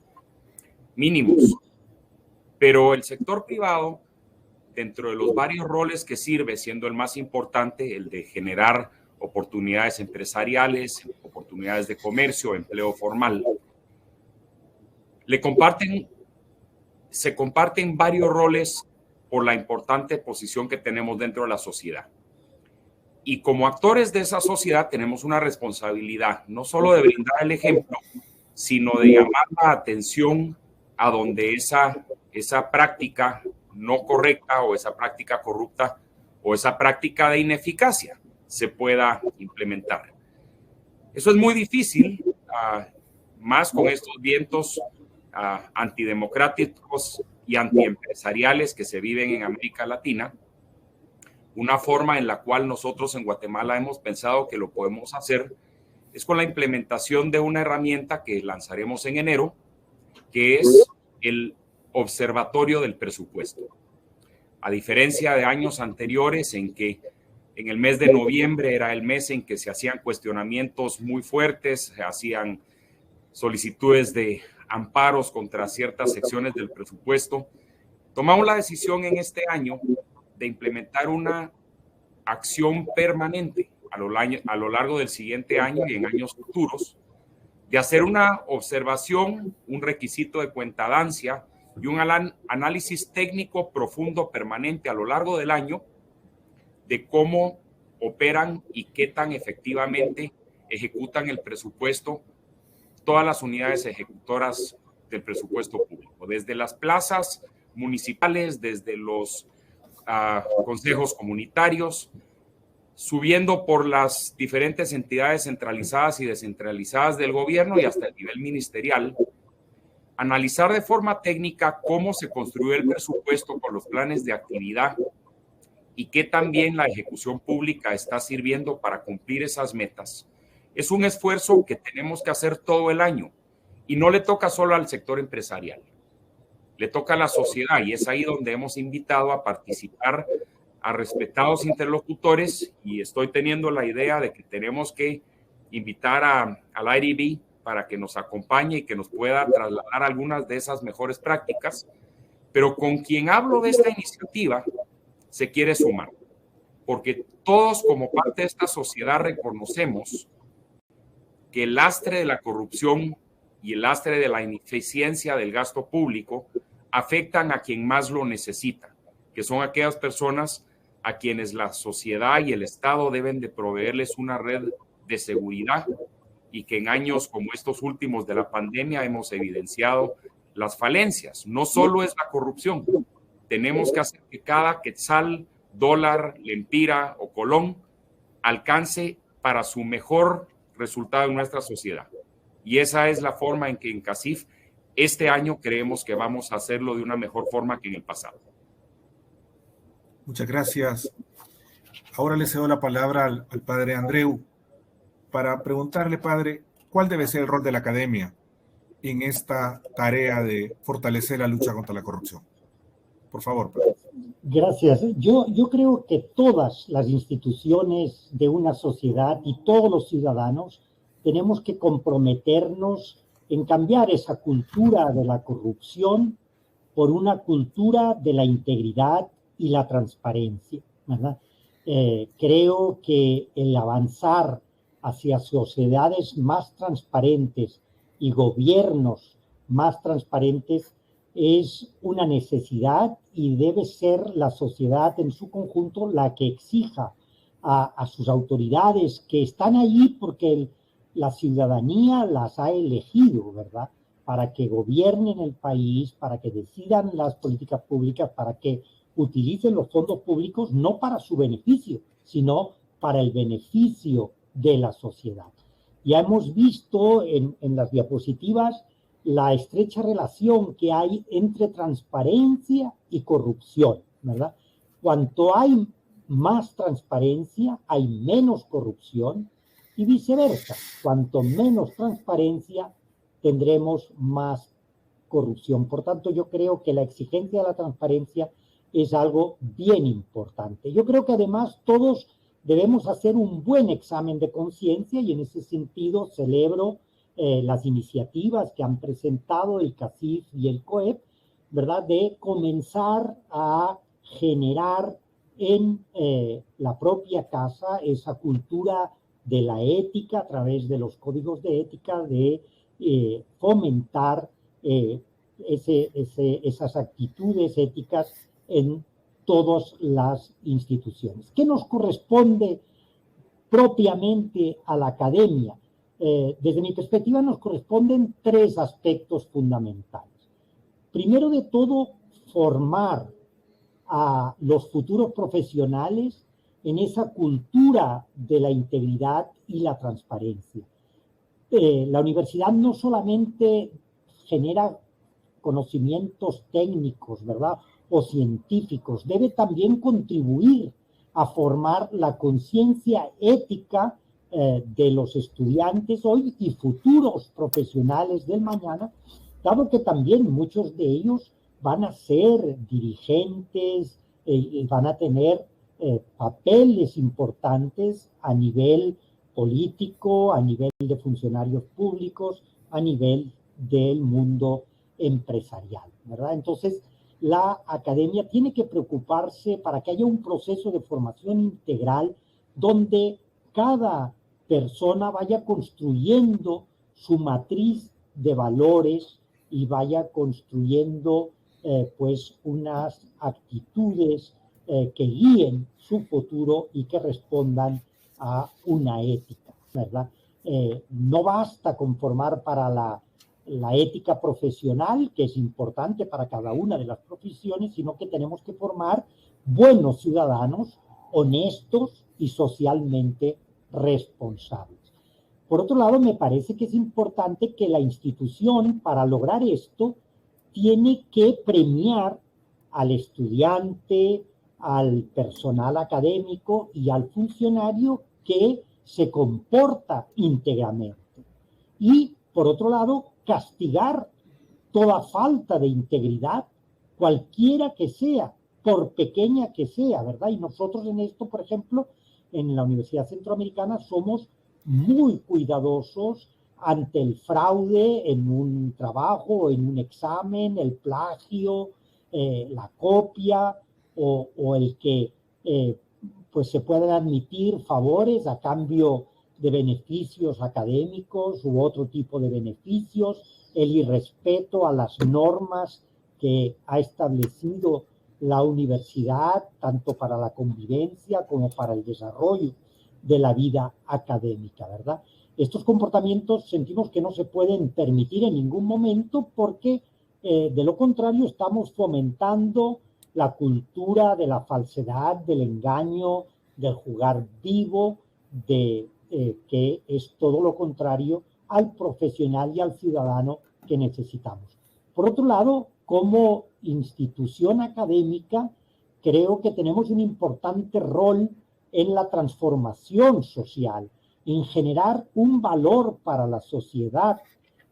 mínimos. Pero el sector privado, dentro de los varios roles que sirve, siendo el más importante el de generar oportunidades empresariales, oportunidades de comercio, empleo formal, se comparten varios roles por la importante posición que tenemos dentro de la sociedad. Y como actores de esa sociedad tenemos una responsabilidad, no solo de brindar el ejemplo, sino de llamar la atención a donde esa práctica no correcta o esa práctica corrupta o esa práctica de ineficacia se pueda implementar. Eso es muy difícil, más con estos vientos antidemocráticos y antiempresariales que se viven en América Latina. Una forma en la cual nosotros en Guatemala hemos pensado que lo podemos hacer es con la implementación de una herramienta que lanzaremos en enero, que es el Observatorio del Presupuesto. A diferencia de años anteriores en que en el mes de noviembre era el mes en que se hacían cuestionamientos muy fuertes, se hacían solicitudes de amparos contra ciertas secciones del presupuesto, tomamos la decisión en este año de implementar una acción permanente a lo largo del siguiente año y en años futuros, de hacer una observación, un requisito de cuentadancia y un análisis técnico profundo permanente a lo largo del año de cómo operan y qué tan efectivamente ejecutan el presupuesto todas las unidades ejecutoras del presupuesto público, desde las plazas municipales, desde los consejos comunitarios, subiendo por las diferentes entidades centralizadas y descentralizadas del gobierno y hasta el nivel ministerial, analizar de forma técnica cómo se construyó el presupuesto con los planes de actividad y qué también la ejecución pública está sirviendo para cumplir esas metas. Es un esfuerzo que tenemos que hacer todo el año y no le toca solo al sector empresarial, le toca a la sociedad y es ahí donde hemos invitado a participar a respetados interlocutores y estoy teniendo la idea de que tenemos que invitar al IDB para que nos acompañe y que nos pueda trasladar algunas de esas mejores prácticas, pero con quien hablo de esta iniciativa se quiere sumar, porque todos como parte de esta sociedad reconocemos que el lastre de la corrupción y el lastre de la ineficiencia del gasto público afectan a quien más lo necesita, que son aquellas personas a quienes la sociedad y el Estado deben de proveerles una red de seguridad, y que en años como estos últimos de la pandemia hemos evidenciado las falencias. No solo es la corrupción, tenemos que hacer que cada quetzal, dólar, lempira o colón alcance para su mejor resultado en nuestra sociedad. Y esa es la forma en que en CACIF este año creemos que vamos a hacerlo de una mejor forma que en el pasado. Muchas gracias. Ahora le cedo la palabra al padre Andreu para preguntarle, padre, ¿cuál debe ser el rol de la academia en esta tarea de fortalecer la lucha contra la corrupción? Por favor, padre. Gracias. Yo creo que todas las instituciones de una sociedad y todos los ciudadanos tenemos que comprometernos en cambiar esa cultura de la corrupción por una cultura de la integridad y la transparencia, ¿verdad? Creo que el avanzar hacia sociedades más transparentes y gobiernos más transparentes es una necesidad y debe ser la sociedad en su conjunto la que exija a sus autoridades que están allí porque la ciudadanía las ha elegido, ¿verdad? Para que gobiernen el país, para que decidan las políticas públicas, para que utilicen los fondos públicos no para su beneficio, sino para el beneficio de la sociedad. Ya hemos visto en las diapositivas la estrecha relación que hay entre transparencia y corrupción, ¿verdad? Cuanto hay más transparencia, hay menos corrupción y viceversa. Cuanto menos transparencia, tendremos más corrupción. Por tanto, yo creo que la exigencia de la transparencia es algo bien importante. Yo creo que además todos debemos hacer un buen examen de conciencia y en ese sentido celebro las iniciativas que han presentado el CACIF y el COEP, ¿verdad? De comenzar a generar en la propia casa esa cultura de la ética a través de los códigos de ética, de fomentar esas actitudes éticas en todas las instituciones. ¿Qué nos corresponde propiamente a la academia? Desde mi perspectiva nos corresponden tres aspectos fundamentales. Primero de todo, formar a los futuros profesionales en esa cultura de la integridad y la transparencia. La universidad no solamente genera conocimientos técnicos, ¿verdad?, o científicos, debe también contribuir a formar la conciencia ética de los estudiantes hoy y futuros profesionales del mañana, dado que también muchos de ellos van a ser dirigentes y van a tener papeles importantes a nivel político, a nivel de funcionarios públicos, a nivel del mundo empresarial, ¿verdad? Entonces, la academia tiene que preocuparse para que haya un proceso de formación integral donde cada persona vaya construyendo su matriz de valores y vaya construyendo pues unas actitudes que guíen su futuro y que respondan a una ética, ¿verdad? No basta con formar para la ética profesional, que es importante para cada una de las profesiones, sino que tenemos que formar buenos ciudadanos, honestos y socialmente responsables. Por otro lado, me parece que es importante que la institución, para lograr esto, tiene que premiar al estudiante, al personal académico y al funcionario que se comporta íntegramente. Y, por otro lado, castigar toda falta de integridad, cualquiera que sea, por pequeña que sea, ¿verdad? Y nosotros en esto, por ejemplo, en la Universidad Centroamericana somos muy cuidadosos ante el fraude en un trabajo, en un examen, el plagio, la copia o el que pues se puedan admitir favores a cambio de beneficios académicos u otro tipo de beneficios, el irrespeto a las normas que ha establecido la universidad, tanto para la convivencia como para el desarrollo de la vida académica, ¿verdad? Estos comportamientos sentimos que no se pueden permitir en ningún momento porque, de lo contrario, estamos fomentando la cultura de la falsedad, del engaño, del jugar vivo, que es todo lo contrario al profesional y al ciudadano que necesitamos. Por otro lado, como institución académica, creo que tenemos un importante rol en la transformación social, en generar un valor para la sociedad,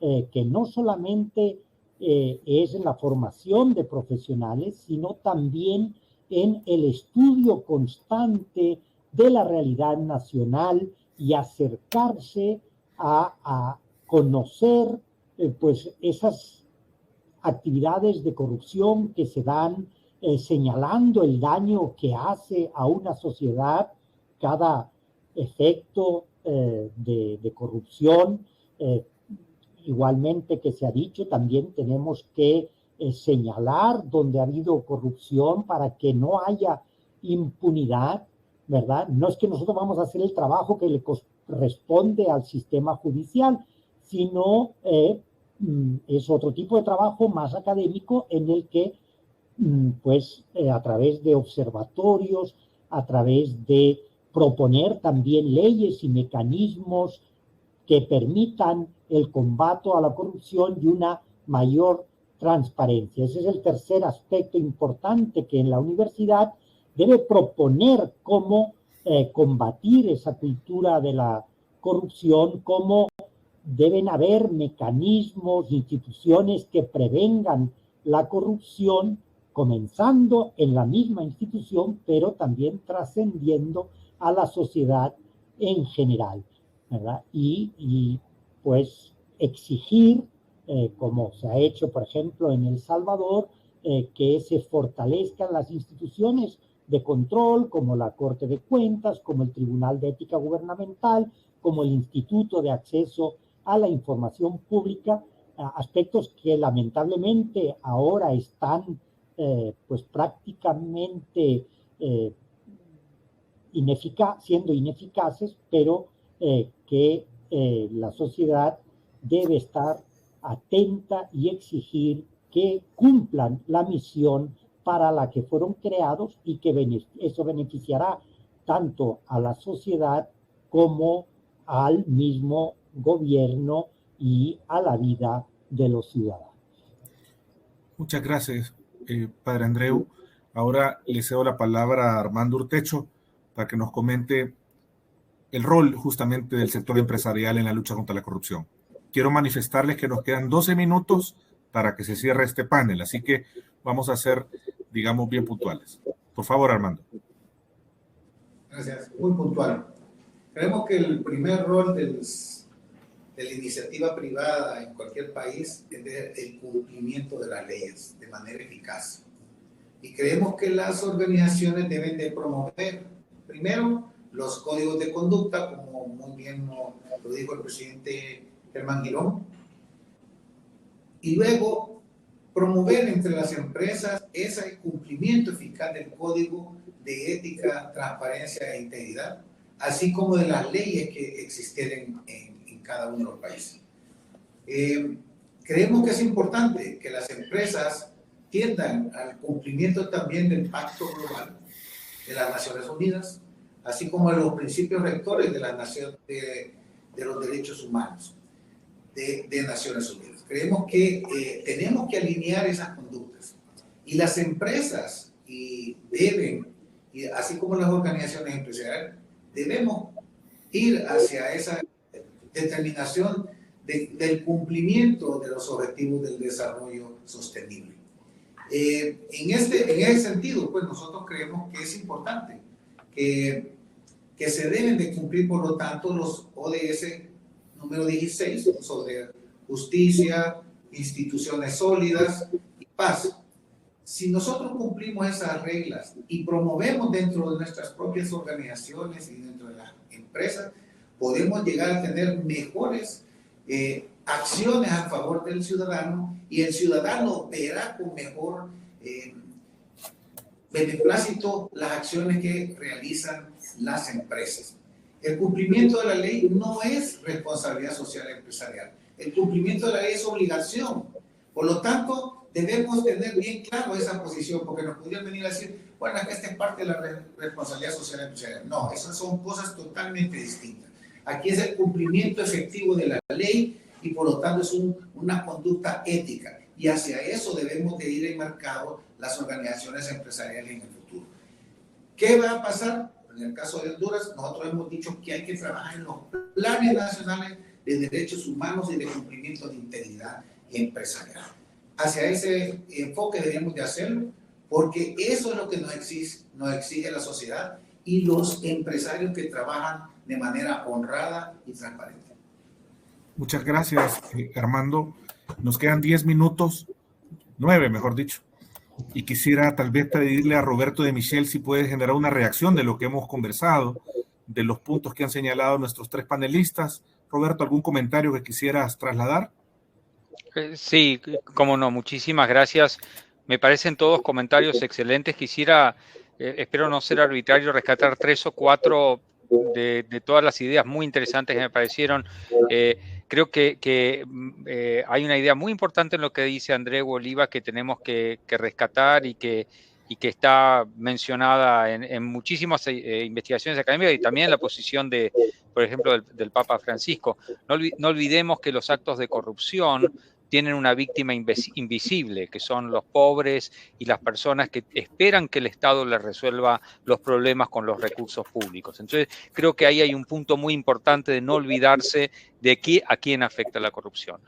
que no solamente es en la formación de profesionales, sino también en el estudio constante de la realidad nacional y acercarse a conocer pues esas actividades de corrupción que se dan, señalando el daño que hace a una sociedad cada efecto de corrupción. Igualmente que se ha dicho, también tenemos que señalar donde ha habido corrupción para que no haya impunidad, ¿verdad? No es que nosotros vamos a hacer el trabajo que le corresponde al sistema judicial, sino es otro tipo de trabajo más académico en el que, pues, a través de observatorios, a través de proponer también leyes y mecanismos que permitan el combate a la corrupción y una mayor transparencia. Ese es el tercer aspecto importante que en la universidad debe proponer cómo combatir esa cultura de la corrupción, cómo deben haber mecanismos, instituciones que prevengan la corrupción, comenzando en la misma institución, pero también trascendiendo a la sociedad en general, ¿verdad? Y pues exigir, como se ha hecho, por ejemplo, en El Salvador, que se fortalezcan las instituciones de control, como la Corte de Cuentas, como el Tribunal de Ética Gubernamental, como el Instituto de Acceso a la Información Pública, aspectos que lamentablemente ahora están pues prácticamente siendo ineficaces, pero que la sociedad debe estar atenta y exigir que cumplan la misión para la que fueron creados y que eso beneficiará tanto a la sociedad como al mismo gobierno y a la vida de los ciudadanos. Muchas gracias, Padre Andreu. Ahora le cedo la palabra a Armando Urtecho para que nos comente el rol justamente del sector empresarial en la lucha contra la corrupción. Quiero manifestarles que nos quedan 12 minutos para que se cierre este panel, así que vamos a ser, digamos, bien puntuales. Por favor, Armando. Gracias, muy puntual. Creemos que el primer rol de la iniciativa privada en cualquier país es el cumplimiento de las leyes de manera eficaz. Y creemos que las organizaciones deben de promover, primero, los códigos de conducta, como muy bien lo dijo el presidente Germán Girón, y luego promover entre las empresas ese cumplimiento eficaz del código de ética, transparencia e integridad, así como de las leyes que existen en cada uno de los países. Creemos que es importante que las empresas tiendan al cumplimiento también del Pacto Global de las Naciones Unidas, así como de los principios rectores de los derechos humanos de Naciones Unidas. Creemos que tenemos que alinear esas conductas y las empresas deben, así como las organizaciones empresariales, debemos ir hacia esa determinación del cumplimiento de los objetivos del desarrollo sostenible. En ese sentido, pues nosotros creemos que es importante que se deben de cumplir, por lo tanto, los ODS número 16 sobre justicia, instituciones sólidas y paz. Si nosotros cumplimos esas reglas y promovemos dentro de nuestras propias organizaciones y dentro de las empresas, podemos llegar a tener mejores acciones a favor del ciudadano, y el ciudadano verá con mejor beneplácito las acciones que realizan las empresas. El cumplimiento de la ley no es responsabilidad social empresarial. El cumplimiento de la ley es obligación. Por lo tanto, debemos tener bien claro esa posición, porque nos pudieran venir a decir, bueno, esta es parte de la responsabilidad social empresarial. No, esas son cosas totalmente distintas. Aquí es el cumplimiento efectivo de la ley y por lo tanto es una conducta ética. Y hacia eso debemos de ir enmarcados las organizaciones empresariales en el futuro. ¿Qué va a pasar? En el caso de Honduras, nosotros hemos dicho que hay que trabajar en los planes nacionales de derechos humanos y de cumplimiento de integridad empresarial. Hacia ese enfoque debemos de hacerlo, porque eso es lo que nos exige la sociedad y los empresarios que trabajan de manera honrada y transparente. Muchas gracias, Armando. Nos quedan 10 minutos, 9 mejor dicho, y quisiera tal vez pedirle a Roberto de Michel si puede generar una reacción de lo que hemos conversado, de los puntos que han señalado nuestros tres panelistas. Roberto, ¿algún comentario que quisieras trasladar? Sí, cómo no, muchísimas gracias. Me parecen todos comentarios excelentes. Quisiera, espero no ser arbitrario, rescatar 3 o 4 de todas las ideas muy interesantes que me parecieron. Creo que hay una idea muy importante en lo que dice Andreu Oliva que tenemos que rescatar y que está mencionada en muchísimas investigaciones académicas y también en la posición de, por ejemplo, del Papa Francisco. No olvidemos que los actos de corrupción tienen una víctima invisible, que son los pobres y las personas que esperan que el Estado les resuelva los problemas con los recursos públicos. Entonces, creo que ahí hay un punto muy importante de no olvidarse de a quién afecta la corrupción.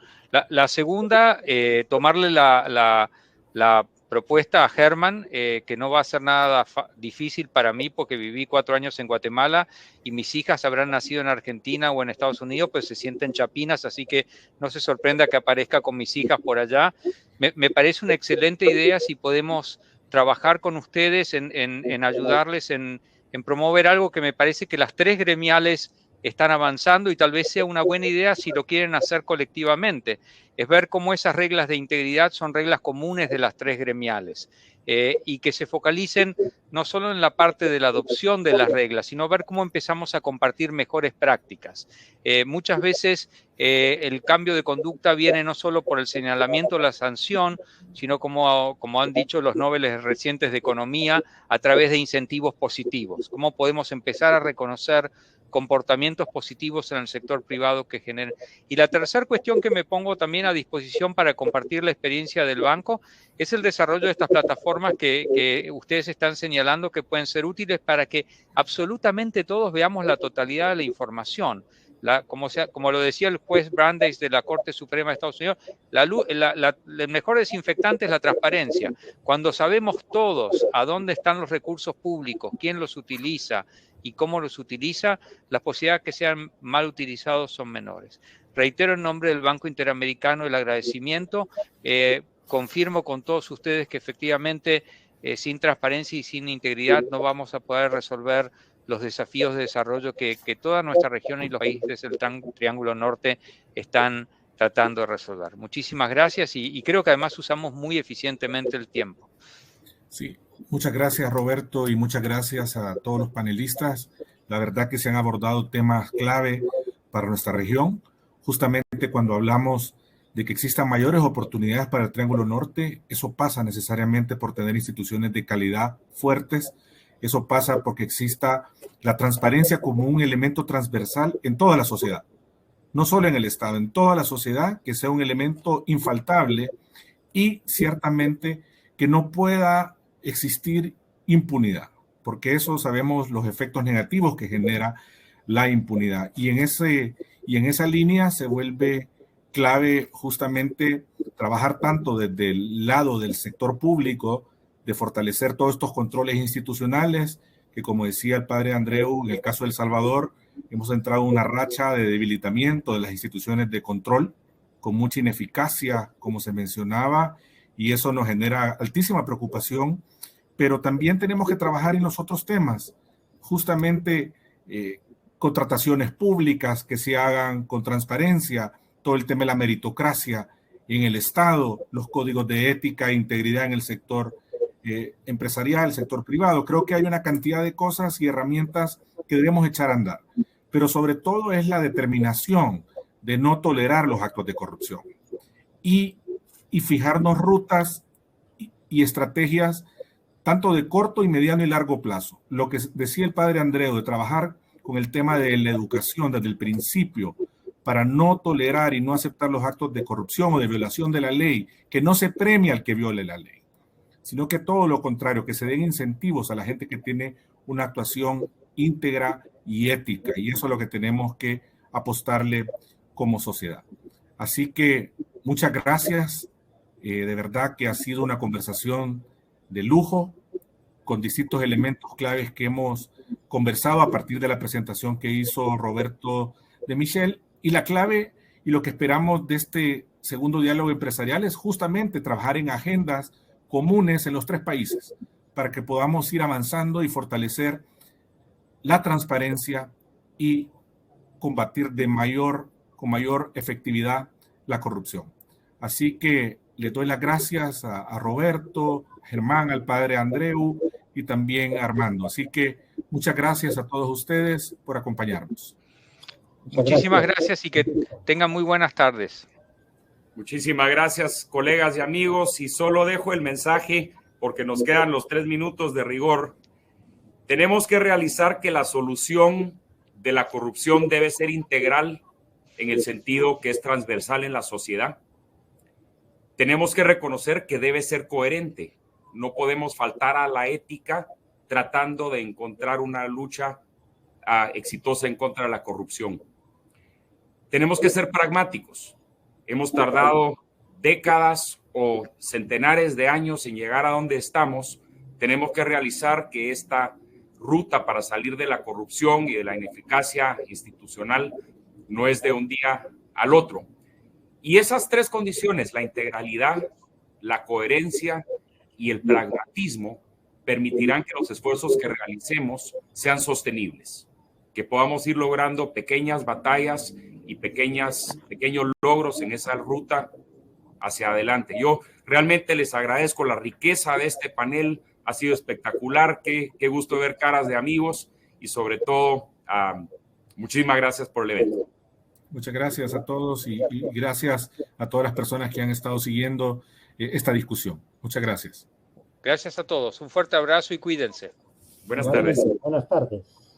La segunda, tomarle la propuesta a Germán, que no va a ser nada difícil para mí porque viví 4 años en Guatemala y mis hijas habrán nacido en Argentina o en Estados Unidos, pues se sienten chapinas, así que no se sorprenda que aparezca con mis hijas por allá. Me parece una excelente idea si podemos trabajar con ustedes en ayudarles en promover algo que me parece que las 3 gremiales están avanzando y tal vez sea una buena idea si lo quieren hacer colectivamente. Es ver cómo esas reglas de integridad son reglas comunes de las 3 gremiales y que se focalicen no solo en la parte de la adopción de las reglas, sino ver cómo empezamos a compartir mejores prácticas. Muchas veces el cambio de conducta viene no solo por el señalamiento de la sanción, sino como han dicho los Nobeles recientes de Economía, a través de incentivos positivos. Cómo podemos empezar a reconocer comportamientos positivos en el sector privado que generen. Y la tercera cuestión que me pongo también a disposición para compartir la experiencia del banco es el desarrollo de estas plataformas que ustedes están señalando que pueden ser útiles para que absolutamente todos veamos la totalidad de la información. Como lo decía el juez Brandeis de la Corte Suprema de Estados Unidos, el mejor desinfectante es la transparencia. Cuando sabemos todos a dónde están los recursos públicos, quién los utiliza y cómo los utiliza, las posibilidades de que sean mal utilizados son menores. Reitero en nombre del Banco Interamericano el agradecimiento. Confirmo con todos ustedes que efectivamente sin transparencia y sin integridad no vamos a poder resolver los desafíos de desarrollo que toda nuestra región y los países del Triángulo Norte están tratando de resolver. Muchísimas gracias y creo que además usamos muy eficientemente el tiempo. Sí, muchas gracias Roberto y muchas gracias a todos los panelistas. La verdad que se han abordado temas clave para nuestra región. Justamente cuando hablamos de que existan mayores oportunidades para el Triángulo Norte, eso pasa necesariamente por tener instituciones de calidad fuertes. Eso pasa porque exista la transparencia como un elemento transversal en toda la sociedad. No solo en el Estado, en toda la sociedad, que sea un elemento infaltable y ciertamente que no pueda existir impunidad, porque eso sabemos los efectos negativos que genera la impunidad. Y en esa línea se vuelve clave justamente trabajar tanto desde el lado del sector público, de fortalecer todos estos controles institucionales, que como decía el padre Andreu, en el caso de El Salvador, hemos entrado en una racha de debilitamiento de las instituciones de control, con mucha ineficacia, como se mencionaba, y eso nos genera altísima preocupación, pero también tenemos que trabajar en los otros temas, justamente contrataciones públicas que se hagan con transparencia, todo el tema de la meritocracia en el Estado, los códigos de ética e integridad en el sector empresarial, el sector privado. Creo que hay una cantidad de cosas y herramientas que debemos echar a andar, pero sobre todo es la determinación de no tolerar los actos de corrupción y fijarnos rutas y estrategias tanto de corto y mediano y largo plazo. Lo que decía el padre Andreu, de trabajar con el tema de la educación desde el principio para no tolerar y no aceptar los actos de corrupción o de violación de la ley, que no se premia al que viole la ley, sino que todo lo contrario, que se den incentivos a la gente que tiene una actuación íntegra y ética, y eso es lo que tenemos que apostarle como sociedad. Así que muchas gracias, de verdad que ha sido una conversación de lujo, con distintos elementos claves que hemos conversado a partir de la presentación que hizo Roberto de Michel, y la clave y lo que esperamos de este segundo diálogo empresarial es justamente trabajar en agendas comunes en los 3 países para que podamos ir avanzando y fortalecer la transparencia y combatir con mayor efectividad la corrupción. Así que le doy las gracias a Roberto, a Germán, al padre Andreu y también a Armando. Así que muchas gracias a todos ustedes por acompañarnos. Muchísimas gracias y que tengan muy buenas tardes. Muchísimas gracias, colegas y amigos. Y solo dejo el mensaje, porque nos quedan los 3 minutos de rigor. Tenemos que realizar que la solución de la corrupción debe ser integral en el sentido que es transversal en la sociedad. Tenemos que reconocer que debe ser coherente. No podemos faltar a la ética tratando de encontrar una lucha exitosa en contra de la corrupción. Tenemos que ser pragmáticos. Hemos tardado décadas o centenares de años en llegar a donde estamos. Tenemos que realizar que esta ruta para salir de la corrupción y de la ineficacia institucional no es de un día al otro. Y esas 3 condiciones, la integralidad, la coherencia y el pragmatismo, permitirán que los esfuerzos que realicemos sean sostenibles, que podamos ir logrando pequeñas batallas y pequeños logros en esa ruta hacia adelante. Yo realmente les agradezco la riqueza de este panel, ha sido espectacular, qué gusto ver caras de amigos y sobre todo, muchísimas gracias por el evento. Muchas gracias a todos y gracias a todas las personas que han estado siguiendo esta discusión. Muchas gracias. Gracias a todos. Un fuerte abrazo y cuídense. Buenas tardes. Buenas tardes.